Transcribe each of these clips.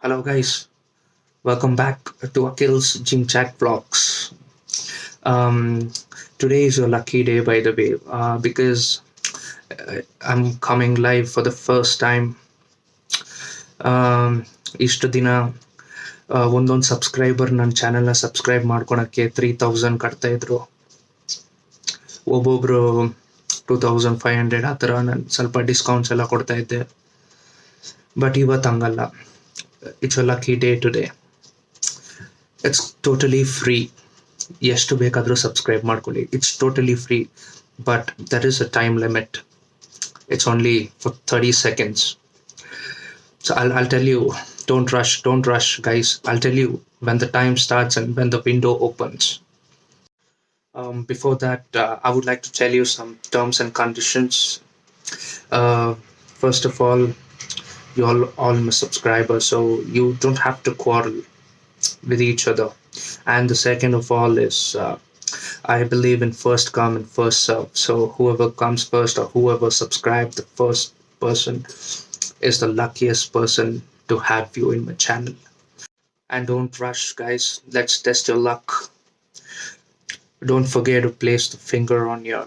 Hello, guys. Welcome back to Akil's Gym Chat Vlogs. Um, Today is your lucky day, by the way, because I'm coming live for the first time. ಇಷ್ಟು ದಿನ ಒಂದೊಂದು subscriber ನನ್ನ ಚಾನೆಲ್ನ subscribe ಮಾಡ್ಕೊಳಕ್ಕೆ 3000 ಕಟ್ತಾ ಇದ್ರು. ಒಬ್ಬೊಬ್ರು 2500 ಆ ಥರ ನಾನು ಸ್ವಲ್ಪ ಡಿಸ್ಕೌಂಟ್ಸ್ ಎಲ್ಲ ಕೊಡ್ತಾ ಇದ್ದೆ. ಬಟ್ ಇವತ್ತು ಹಂಗಲ್ಲ. It's a lucky day today. It's totally free. ಎಷ್ಟು ಬೇಕಾದರೂ ಸಬ್ಸ್ಕ್ರೈಬ್ ಮಾಡ್ಕೊಳ್ಳಿ. It's totally free, but there is a time limit. It's only for 30 seconds. So I'll tell you, don't rush, guys. I'll tell you when the time starts and when the window opens. Before that, I would like to tell you some terms and conditions. Uh, First of all, you all my subscribers, so you don't have to quarrel with each other. And the second of all is, I believe in first come and first serve. So whoever comes first or whoever subscribed the first person is the luckiest person to have you in my channel. And don't rush, guys. Let's test your luck. Don't forget to place the finger on your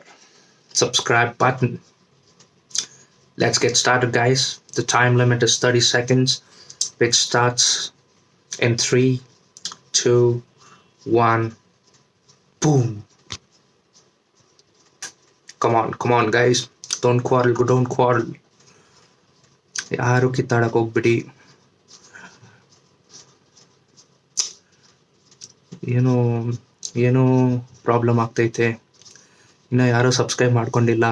subscribe button. Let's get started, guys. The time limit is 30 seconds, which starts in 3, 2, 1. Boom. Come on, guys. Don't quarrel. ಯಾರು ಕಿತ್ತಾಡಕ್ ಹೋಗ್ಬಿಡಿ. ಏನೋ problem ಆಗ್ತೈತೆ. ಇನ್ನು ಯಾರು subscribe ಮಾಡ್ಕೊಂಡಿಲ್ಲ.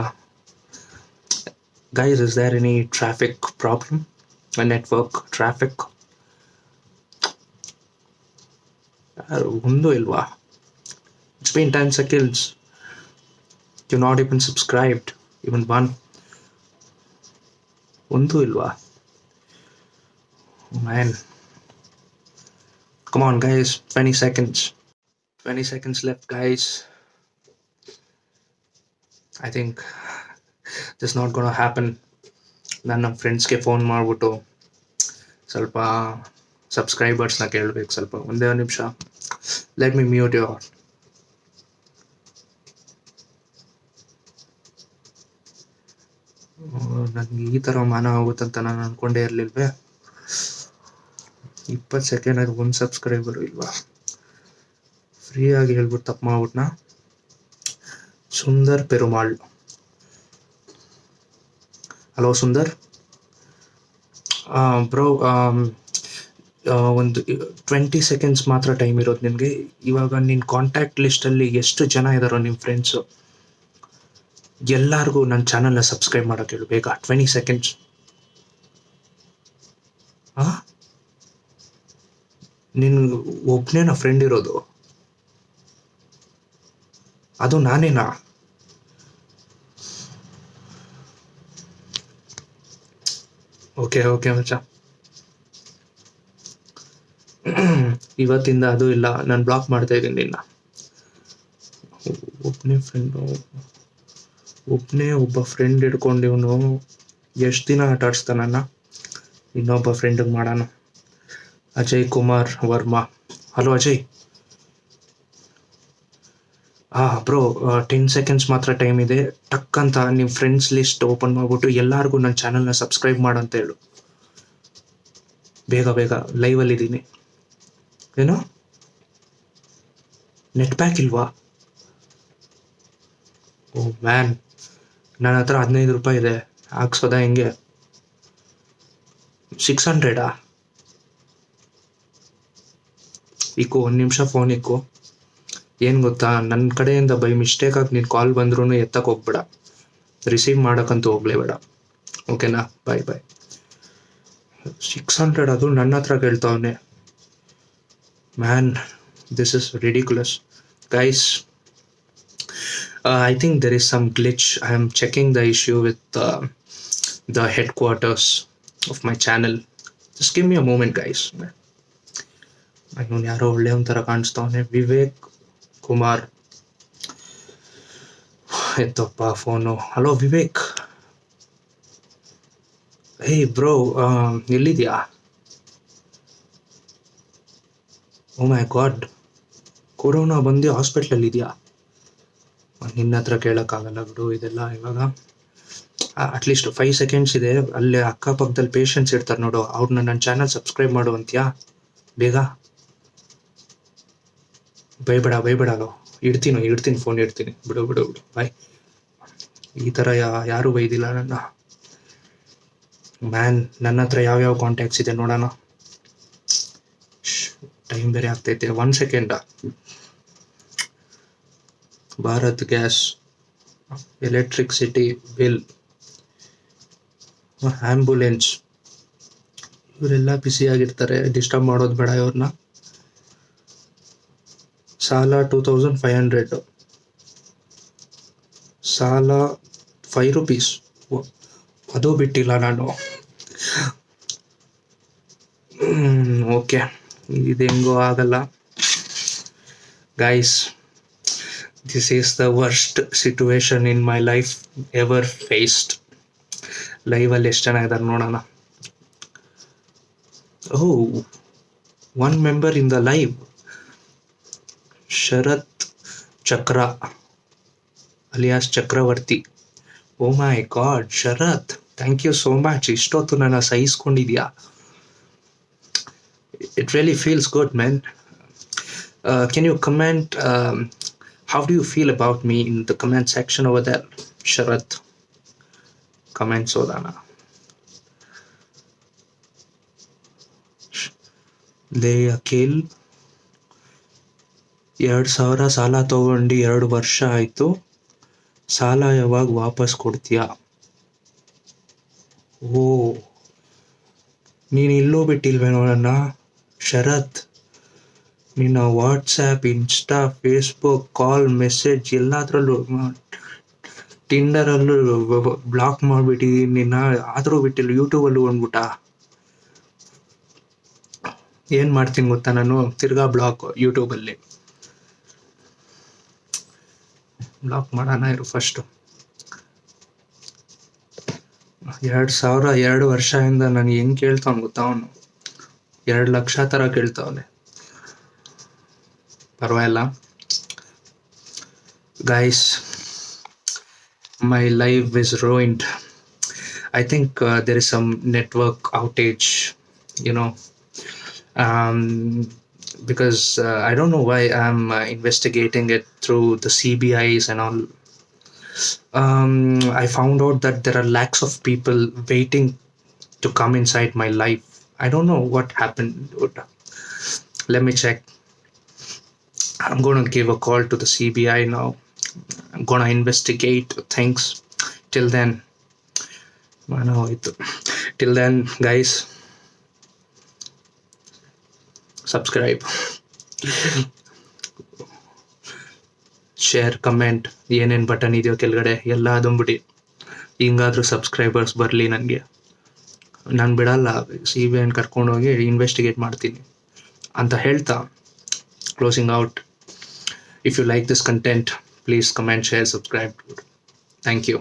Guys, is there any traffic problem? Network traffic ಒಂದು ಇಲ್ವಾ? It's been 10 seconds. You're not even subscribed. Even one. ಒಂದು ಇಲ್ವಾ? Man. Come on, guys. 20 seconds. 20 seconds left, guys. I think this is not gonna happen. ನನ್ನ ಫ್ರೆಂಡ್ಸ್ಗೆ phone ಮಾಡಿಬಿಟ್ಟು ಸ್ವಲ್ಪ ಸಬ್ಸ್ಕ್ರೈಬರ್ಸ್ನ ಕೇಳಬೇಕು. ಸ್ವಲ್ಪ ಒಂದೇ ನಿಮಿಷ. Let me mute your. ನನಗೆ ಈ ಥರ ಮಾನ ಆಗುತ್ತಂತ ನಾನು ಅಂದ್ಕೊಂಡೇ ಇರಲಿಲ್ವೇ. 20 ಸೆಕೆಂಡ್ ಆಗಿ ಒಂದು ಸಬ್ಸ್ಕ್ರೈಬರು ಇಲ್ವಾ? ಫ್ರೀಯಾಗಿ ಹೇಳ್ಬಿಟ್ಟು ತಪ್ಪು ಮಾಡ್ಬಿಟ್ನಾ? ಸುಂದರ್ ಪೆರುಮಾಳ್. ಹಲೋ ಸುಂದರ್ ಬ್ರೋ, ಒಂದು 20 seconds ಮಾತ್ರ ಟೈಮ್ ಇರೋದು ನಿನಗೆ. ಇವಾಗ ನಿನ್ನ ಕಾಂಟ್ಯಾಕ್ಟ್ ಲಿಸ್ಟಲ್ಲಿ ಎಷ್ಟು ಜನ ಇದ್ದಾರೋ ನಿಮ್ಮ ಫ್ರೆಂಡ್ಸು, ಎಲ್ಲರಿಗೂ ನನ್ನ ಚಾನಲ್ನ ಸಬ್ಸ್ಕ್ರೈಬ್ ಮಾಡೋಕ್ಕೆ ಹೇಳು ಬೇಗ. 20 seconds. ನಿನ್ನ ಒಬ್ಬನೇನ ಫ್ರೆಂಡ್ ಇರೋದು? ಅದು ನಾನೇನಾ? ಓಕೆ ಮಚ್ಚ. ಇವತ್ತಿಂದ ಅದು ಇಲ್ಲ. ನಾನು ಬ್ಲಾಕ್ ಮಾಡ್ತಾ ಇದ್ದೀನಿ ನಿನ್ನ. ಒಬ್ಬ ಫ್ರೆಂಡ್ ಹಿಡ್ಕೊಂಡು ಇವನು ಎಷ್ಟು ದಿನ ಆಟ ಆಡಿಸ್ತಾನನ್ನ. ಇನ್ನೊಬ್ಬ ಫ್ರೆಂಡಿಗೆ ಮಾಡೋಣ. Ajay Kumar Varma. Hello Ajay. Bro, 10 seconds ಮಾತ್ರ ಟೈಮ್ ಇದೆ. ಟಕ್ ಅಂತ ನಿಮ್ಮ ಫ್ರೆಂಡ್ಸ್ ಲಿಸ್ಟ್ ಓಪನ್ ಮಾಡಿಬಿಟ್ಟು ಎಲ್ಲರಿಗೂ ನನ್ನ ಚಾನಲ್ನ ಸಬ್ಸ್ಕ್ರೈಬ್ ಮಾಡಂತ ಹೇಳು. ಬೇಗ ಲೈವಲ್ಲಿದ್ದೀನಿ. ಏನು ನೆಟ್ ಪ್ಯಾಕ್ ಇಲ್ವಾ? ಓ ಮ್ಯಾನ್, ನನ್ನ ಹತ್ರ 15 ರೂಪಾಯಿ ಇದೆ. ಹಾಕ್ಸೋದಾ ಹೆಂಗೆ? 600? ಇಕ್ಕು, ಒಂದು ನಿಮಿಷ ಫೋನ್ ಇಕ್ಕು. ಏನು ಗೊತ್ತಾ, ನನ್ನ ಕಡೆಯಿಂದ ಬೈ ಮಿಸ್ಟೇಕಾಗಿ ನೀನು ಕಾಲ್ ಬಂದ್ರೂ ಎತ್ತಕ್ಕೆ ಹೋಗ್ಬೇಡ. ರಿಸೀವ್ ಮಾಡೋಕ್ಕಂತೂ ಹೋಗ್ಲೇಬೇಡ. ಓಕೆನಾ? ಬಾಯ್. 600 ಅದು ನನ್ನ ಹತ್ರ ಕೇಳ್ತಾವನೆ. Man, this is ridiculous. Guys, I think there is some glitch. I am checking the issue with the headquarters of my channel. Just give me a moment, guys. ಇವನು ಯಾರೋ ಒಳ್ಳೆ ಒಂಥರ ಕಾಣಿಸ್ತಾವನೆ. ವಿವೇಕ್ ಕುಮಾರ್. ಎತ್ತಪ್ಪ phone. Hello Vivek. Hey bro, ಎಲ್ಲಿದ್ಯಾ? Oh my god, corona ಬಂದು ಹಾಸ್ಪಿಟ್ಲಲ್ಲಿ ಇದೆಯಾ? ನಿನ್ನ ಹತ್ರ ಕೇಳೋಕ್ಕಾಗಲ್ಲ ಬಿಡು ಇದೆಲ್ಲ ಇವಾಗ. ಅಟ್ಲೀಸ್ಟ್ 5 ಸೆಕೆಂಡ್ಸ್ ಇದೆ, ಅಲ್ಲೇ ಅಕ್ಕಪಕ್ಕದಲ್ಲಿ ಪೇಷಂಟ್ಸ್ ಇರ್ತಾರೆ ನೋಡು, ಅವ್ರನ್ನ ನನ್ನ ಚಾನಲ್ ಸಬ್ಸ್ಕ್ರೈಬ್ ಮಾಡು ಅಂತೀಯಾ? ಬೇಗ ಬೈಬೇಡ ಇಡ್ತೀನಿ ಫೋನ್ ಇಡ್ತೀನಿ, ಬಿಡು ಬಾಯ್. ಈ ಥರ ಯಾರೂ ಬೈದಿಲ್ಲ ನನ್ನ ಮ್ಯಾನ್. ನನ್ನ ಹತ್ರ ಯಾವ್ಯಾವ ಕಾಂಟ್ಯಾಕ್ಟ್ಸ್ ಇದೆ ನೋಡೋಣ. ಟೈಮ್ ಬೇರೆ ಆಗ್ತೈತೆ, 1 second. Bharat gas, electricity bill, ambulance, ಇವರೆಲ್ಲ ಬ್ಯುಸಿಯಾಗಿರ್ತಾರೆ, ಡಿಸ್ಟರ್ಬ್ ಮಾಡೋದು ಬೇಡ ಇವ್ರನ್ನ. ಸಾಲ 2500, ಸಾಲ 5 ರೂಪೀಸ್, ಅದು ಬಿಟ್ಟಿಲ್ಲ ನಾನು. ಓಕೆ, ಇದು ಹೆಂಗೋ ಆಗಲ್ಲ guys. This is the worst situation in my life ever faced. ಲೈವಲ್ಲಿ ಎಷ್ಟು ಜನ ಇದ್ದಾರೆ ನೋಡೋಣ. One member in the live, Sharath Chakra alias Chakravarthi. Oh my god Sharath, thank you so much. ಇಷ್ಟೊತ್ತು ನನ್ನ ಸಹಿಸ್ಕೊಂಡಿದ್ಯಾ. It really feels good, man. Can you comment how do you feel about me in the comment section over there, Sharath? Comments odana. Le Akhil, 2000 ಸಾಲ ತಗೊಂಡು 2 ವರ್ಷ ಆಯ್ತು, ಸಾಲ ಯಾವಾಗ ವಾಪಸ್ ಕೊಡ್ತೀಯಾ? ಓ, ನೀನು ಇಲ್ಲೂ ಬಿಟ್ಟಿಲ್ವೇನೋ ನನ್ನ ಶರತ್. ನಿನ್ನ ವಾಟ್ಸ್ಆ್ಯಪ್, ಇನ್ಸ್ಟಾ, ಫೇಸ್ಬುಕ್, ಕಾಲ್, ಮೆಸೇಜ್ ಎಲ್ಲದರಲ್ಲೂ, ಟಿಂಡರಲ್ಲೂ ಬ್ಲಾಕ್ ಮಾಡಿಬಿಟ್ಟಿದ್ದೀನಿ ನಿನ್ನ, ಆದರೂ ಬಿಟ್ಟಿಲ್ಲ. ಯೂಟ್ಯೂಬಲ್ಲೂ ಬಂದ್ಬಿಟ್ಟ. ಏನು ಮಾಡ್ತೀನಿ ಗೊತ್ತಾ ನಾನು? ತಿರ್ಗಾ ಬ್ಲಾಕ್ ಯೂಟ್ಯೂಬಲ್ಲಿ. ಬ್ಲಾಕ್ ಮಾಡೋಣ ಇರು ಫಸ್ಟು. 2000 2 ವರ್ಷದಿಂದ ನಾನು ಹೆಂಗೆ ಕೇಳ್ತಾವ್ನು ಗೊತ್ತಾ? ಅವನು 2 ಲಕ್ಷ ಥರ ಕೇಳ್ತಾವನೆ. ಪರವಾಗಿಲ್ಲ guys, my life is ruined. I think there is some network outage, you know, because I don't know why I'm investigating it through the CBIs and all. I found out that there are lakhs of people waiting to come inside my life. I don't know what happened. Let me check. I'm going to give a call to the CBI now. I'm going to investigate things. Till then, guys, subscribe, share, comment, ಏನೇನು button ಇದೆಯೋ ಕೆಳಗಡೆ ಎಲ್ಲ ಅದೊಂಬಿಟ್ಟು ಹಿಂಗಾದ್ರೂ subscribers ಬರಲಿ ನನಗೆ. ನಾನು ಬಿಡಲ್ಲ, CBI ಕರ್ಕೊಂಡೋಗಿ investigate ಮಾಡ್ತೀನಿ ಅಂತ ಹೇಳ್ತಾ closing out. If you like this content, please comment, share, subscribe. Thank you.